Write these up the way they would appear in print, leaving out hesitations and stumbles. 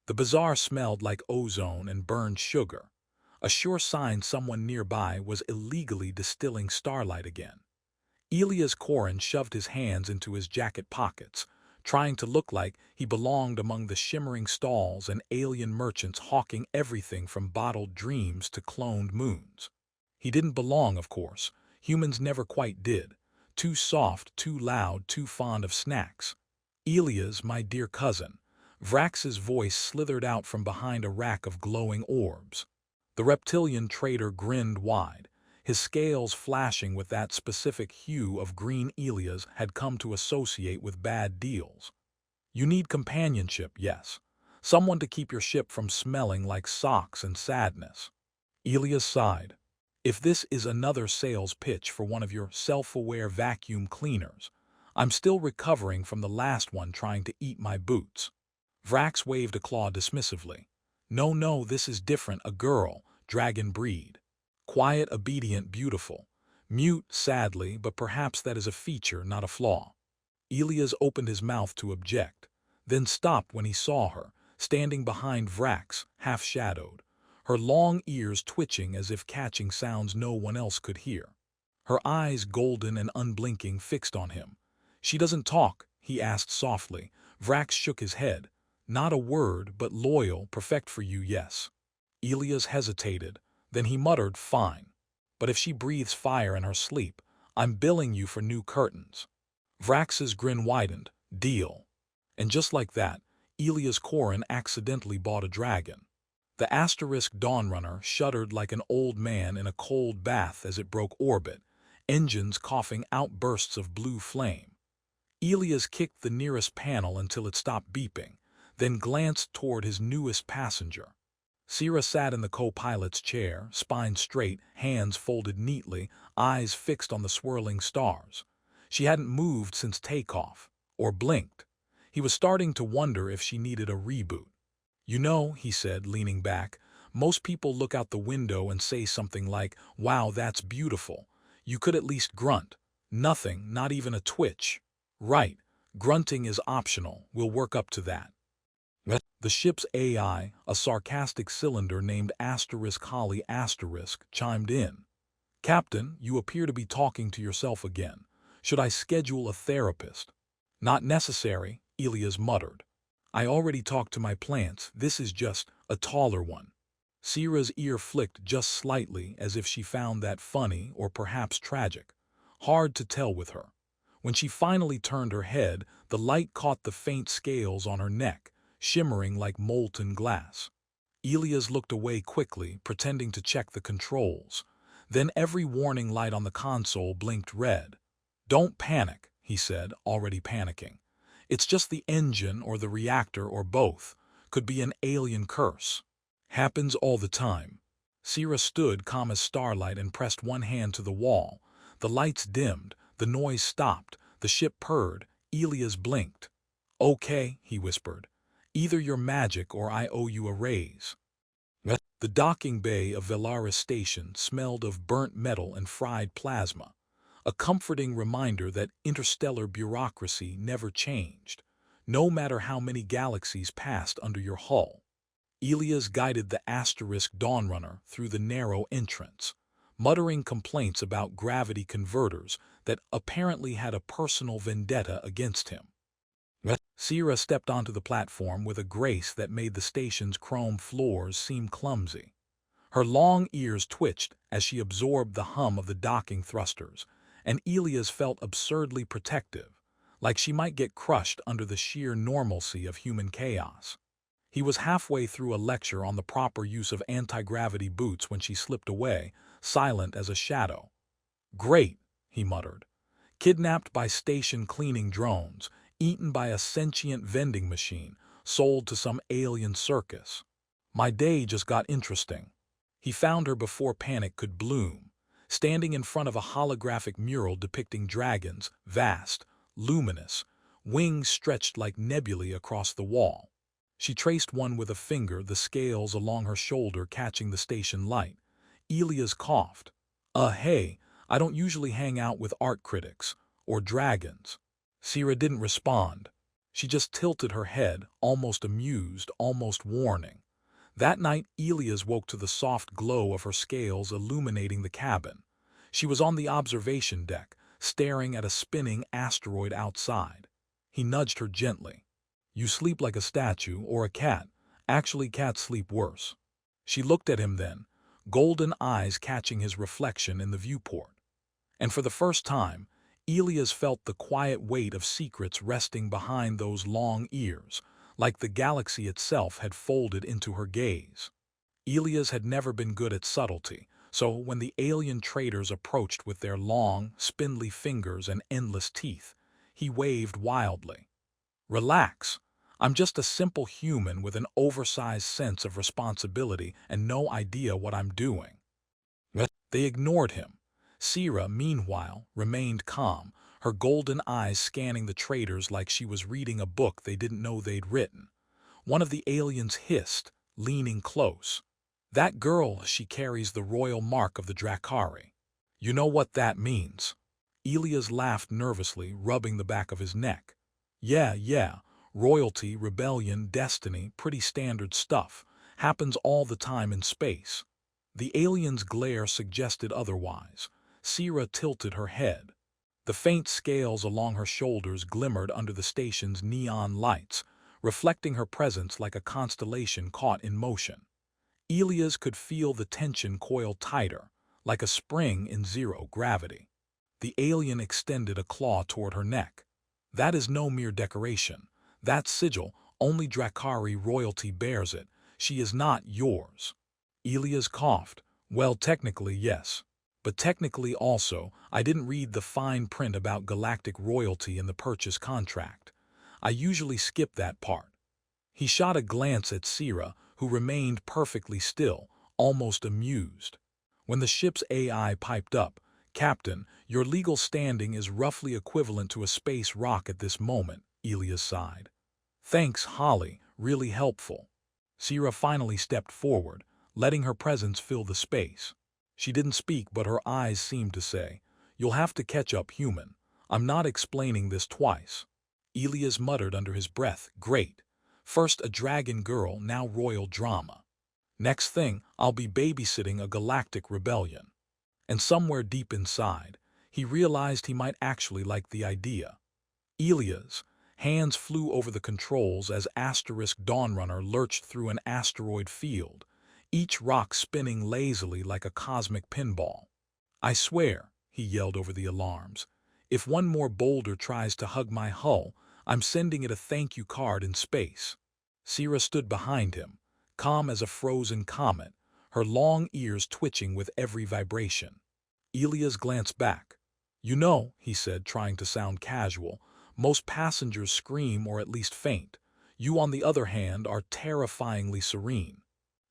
The bazaar smelled like ozone and burned sugar, a sure sign someone nearby was illegally distilling starlight again. Elias Corin shoved his hands into his jacket pockets, trying to look like he belonged among the shimmering stalls and alien merchants hawking everything from bottled dreams to cloned moons. He didn't belong, of course. Humans never quite did. Too soft, too loud, too fond of snacks. Elias, my dear cousin. Vrax's voice slithered out from behind a rack of glowing orbs. The reptilian trader grinned wide, his scales flashing with that specific hue of green Elias had come to associate with bad deals. You need companionship, yes. Someone to keep your ship from smelling like socks and sadness. Elias sighed. If this is another sales pitch for one of your self-aware vacuum cleaners, I'm still recovering from the last one trying to eat my boots. Vrax waved a claw dismissively. No, no, this is different, a girl, dragon breed. Quiet, obedient, beautiful. Mute, sadly, but perhaps that is a feature, not a flaw. Elias opened his mouth to object, then stopped when he saw her, standing behind Vrax, half-shadowed, her long ears twitching as if catching sounds no one else could hear. Her eyes, golden and unblinking, fixed on him. She doesn't talk, he asked softly. Vrax shook his head. Not a word, but loyal, perfect for you, yes. Elias hesitated. Then he muttered, fine. But if she breathes fire in her sleep, I'm billing you for new curtains. Vrax's grin widened. Deal. And just like that, Elias Corin accidentally bought a dragon. The Dawnrunner shuddered like an old man in a cold bath as it broke orbit, engines coughing outbursts of blue flame. Elias kicked the nearest panel until it stopped beeping, then glanced toward his newest passenger. Sira sat in the co-pilot's chair, spine straight, hands folded neatly, eyes fixed on the swirling stars. She hadn't moved since takeoff, or blinked. He was starting to wonder if she needed a reboot. You know, he said, leaning back, most people look out the window and say something like, wow, that's beautiful. You could at least grunt. Nothing, not even a twitch. Right, grunting is optional, we'll work up to that. The ship's AI, a sarcastic cylinder named Holly chimed in. Captain, you appear to be talking to yourself again. Should I schedule a therapist? Not necessary, Elias muttered. I already talked to my plants, this is just a taller one. Sira's ear flicked just slightly as if she found that funny or perhaps tragic. Hard to tell with her. When she finally turned her head, the light caught the faint scales on her neck, shimmering like molten glass. Elias looked away quickly, pretending to check the controls. Then every warning light on the console blinked red. Don't panic, he said, already panicking. It's just the engine or the reactor or both. Could be an alien curse. Happens all the time. Sira stood calm as starlight and pressed one hand to the wall. The lights dimmed, the noise stopped, the ship purred. Elias blinked. Okay, he whispered. Either you're magic or I owe you a raise. The docking bay of Velaris Station smelled of burnt metal and fried plasma, a comforting reminder that interstellar bureaucracy never changed, no matter how many galaxies passed under your hull. Elias guided the Dawnrunner through the narrow entrance, muttering complaints about gravity converters that apparently had a personal vendetta against him. Sira stepped onto the platform with a grace that made the station's chrome floors seem clumsy. Her long ears twitched as she absorbed the hum of the docking thrusters, and Elias felt absurdly protective, like she might get crushed under the sheer normalcy of human chaos. He was halfway through a lecture on the proper use of anti-gravity boots when she slipped away, silent as a shadow. Great, he muttered. Kidnapped by station cleaning drones, eaten by a sentient vending machine, sold to some alien circus. My day just got interesting. He found her before panic could bloom, standing in front of a holographic mural depicting dragons, vast, luminous, wings stretched like nebulae across the wall. She traced one with a finger, the scales along her shoulder catching the station light. Elias coughed. Hey, I don't usually hang out with art critics, or dragons. Sira didn't respond. She just tilted her head, almost amused, almost warning. That night, Elias woke to the soft glow of her scales illuminating the cabin. She was on the observation deck, staring at a spinning asteroid outside. He nudged her gently. "You sleep like a statue or a cat. Actually, cats sleep worse." She looked at him then, golden eyes catching his reflection in the viewport. And for the first time, Elias felt the quiet weight of secrets resting behind those long ears, like the galaxy itself had folded into her gaze. Elias had never been good at subtlety, so when the alien traders approached with their long, spindly fingers and endless teeth, he waved wildly. "Relax. I'm just a simple human with an oversized sense of responsibility and no idea what I'm doing." They ignored him. Sira, meanwhile, remained calm, her golden eyes scanning the traders like she was reading a book they didn't know they'd written. One of the aliens hissed, leaning close. "That girl, she carries the royal mark of the Drakari. You know what that means?" Elias laughed nervously, rubbing the back of his neck. Yeah, royalty, rebellion, destiny, pretty standard stuff. Happens all the time in space." The alien's glare suggested otherwise. Sira tilted her head. The faint scales along her shoulders glimmered under the station's neon lights, reflecting her presence like a constellation caught in motion. Elias could feel the tension coil tighter, like a spring in zero gravity. The alien extended a claw toward her neck. "That is no mere decoration. That sigil, only Drakari royalty bears it. She is not yours." Elias coughed. "Well, technically, yes. But technically also, I didn't read the fine print about galactic royalty in the purchase contract. I usually skip that part." He shot a glance at Sira, who remained perfectly still, almost amused. When the ship's AI piped up, "Captain, your legal standing is roughly equivalent to a space rock at this moment," Elias sighed. "Thanks, Holly, really helpful." Sira finally stepped forward, letting her presence fill the space. She didn't speak, but her eyes seemed to say, "You'll have to catch up, human. I'm not explaining this twice." Elias muttered under his breath, "Great. First a dragon girl, now royal drama. Next thing, I'll be babysitting a galactic rebellion." And somewhere deep inside, he realized he might actually like the idea. Elias' hands flew over the controls as Dawnrunner lurched through an asteroid field, each rock spinning lazily like a cosmic pinball. "I swear," he yelled over the alarms, "if one more boulder tries to hug my hull, I'm sending it a thank you card in space." Sira stood behind him, calm as a frozen comet, her long ears twitching with every vibration. Elias glanced back. "You know," he said, trying to sound casual, "most passengers scream or at least faint. You, on the other hand, are terrifyingly serene."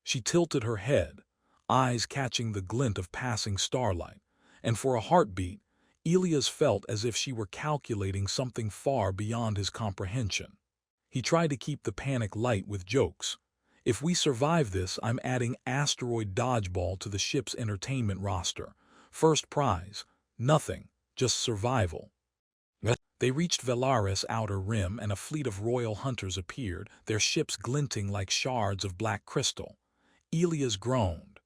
She tilted her head, eyes catching the glint of passing starlight, and for a heartbeat, Elias felt as if she were calculating something far beyond his comprehension. He tried to keep the panic light with jokes. "If we survive this, I'm adding asteroid dodgeball to the ship's entertainment roster. First prize, nothing, just survival." They reached Velaris' outer rim and a fleet of royal hunters appeared, their ships glinting like shards of black crystal. Elias groaned.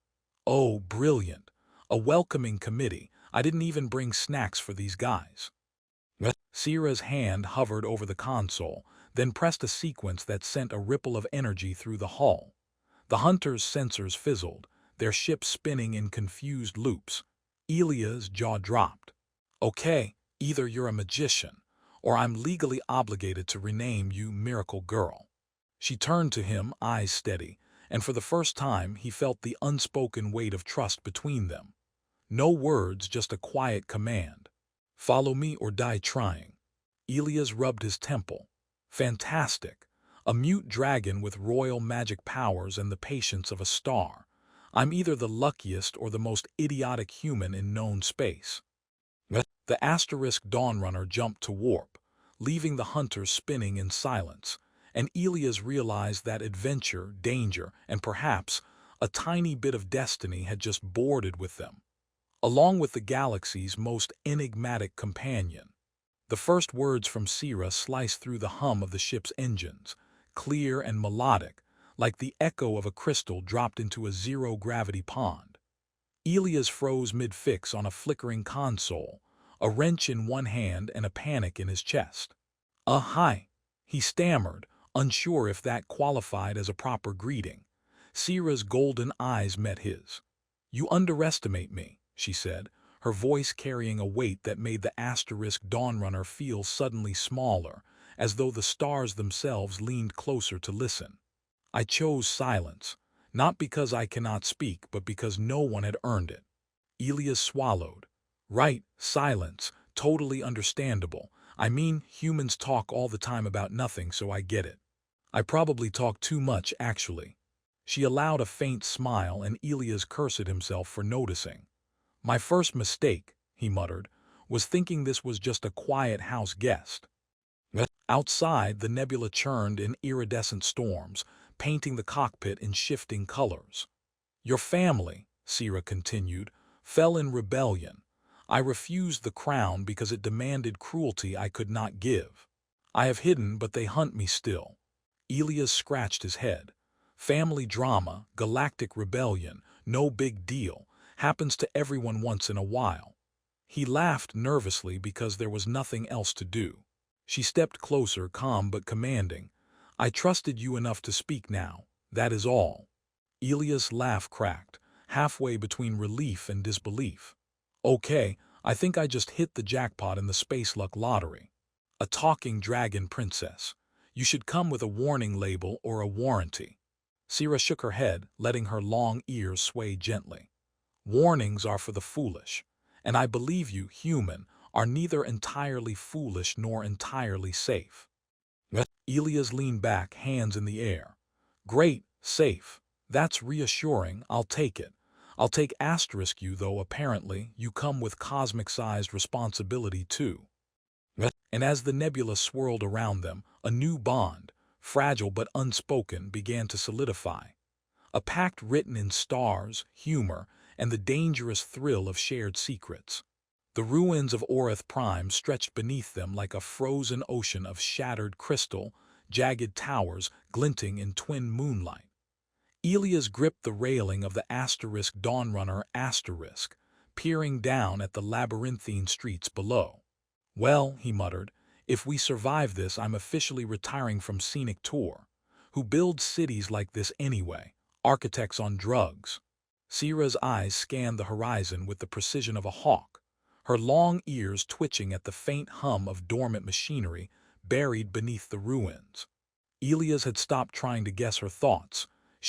"Oh, brilliant. A welcoming committee. I didn't even bring snacks for these guys." Sira's hand hovered over the console, then pressed a sequence that sent a ripple of energy through the hull. The hunters' sensors fizzled, their ship spinning in confused loops. Elias' jaw dropped. "Okay, either you're a magician, or I'm legally obligated to rename you Miracle Girl." She turned to him, eyes steady, and for the first time he felt the unspoken weight of trust between them. No words, just a quiet command. "Follow me or die trying." Elias rubbed his temple. "Fantastic. A mute dragon with royal magic powers and the patience of a star. I'm either the luckiest or the most idiotic human in known space." The Dawnrunner jumped to warp, leaving the hunters spinning in silence, and Elias realized that adventure, danger, and perhaps a tiny bit of destiny had just boarded with them, along with the galaxy's most enigmatic companion. The first words from Sira sliced through the hum of the ship's engines, clear and melodic, like the echo of a crystal dropped into a zero-gravity pond. Elias froze mid-fix on a flickering console, a wrench in one hand and a panic in his chest. Hi," he stammered, unsure if that qualified as a proper greeting. Sira's golden eyes met his. "You underestimate me," she said, her voice carrying a weight that made the asterisk Dawnrunner feel suddenly smaller, as though the stars themselves leaned closer to listen. "I chose silence, not because I cannot speak, but because no one had earned it." Elias swallowed. "Right, silence, totally understandable. I mean, humans talk all the time about nothing, so I get it. I probably talk too much, actually." She allowed a faint smile, and Elias cursed himself for noticing. "My first mistake," he muttered, "was thinking this was just a quiet house guest." Outside, the nebula churned in iridescent storms, painting the cockpit in shifting colors. "Your family," Sira continued, "fell in rebellion. I refused the crown because it demanded cruelty I could not give. I have hidden, but they hunt me still." Elias scratched his head. "Family drama, galactic rebellion, no big deal. Happens to everyone once in a while." He laughed nervously because there was nothing else to do. She stepped closer, calm but commanding. "I trusted you enough to speak now. That is all." Elias' laugh cracked, halfway between relief and disbelief. "Okay, I think I just hit the jackpot in the space luck lottery. A talking dragon princess. You should come with a warning label or a warranty." Sira shook her head, letting her long ears sway gently. "Warnings are for the foolish, and I believe you, human, are neither entirely foolish nor entirely safe." Elias leaned back, hands in the air. "Great, safe. That's reassuring, I'll take it. I'll take asterisk you, though apparently you come with cosmic-sized responsibility too." And as the nebula swirled around them, a new bond, fragile but unspoken, began to solidify. A pact written in stars, humor, and the dangerous thrill of shared secrets. The ruins of Orth Prime stretched beneath them like a frozen ocean of shattered crystal, jagged towers glinting in twin moonlight. Elias gripped the railing of the asterisk Dawnrunner asterisk, peering down at the labyrinthine streets below. "Well," he muttered, "if we survive this, I'm officially retiring from scenic tour. Who builds cities like this anyway? Architects on drugs." Sira's eyes scanned the horizon with the precision of a hawk, her long ears twitching at the faint hum of dormant machinery buried beneath the ruins. Elias had stopped trying to guess her thoughts,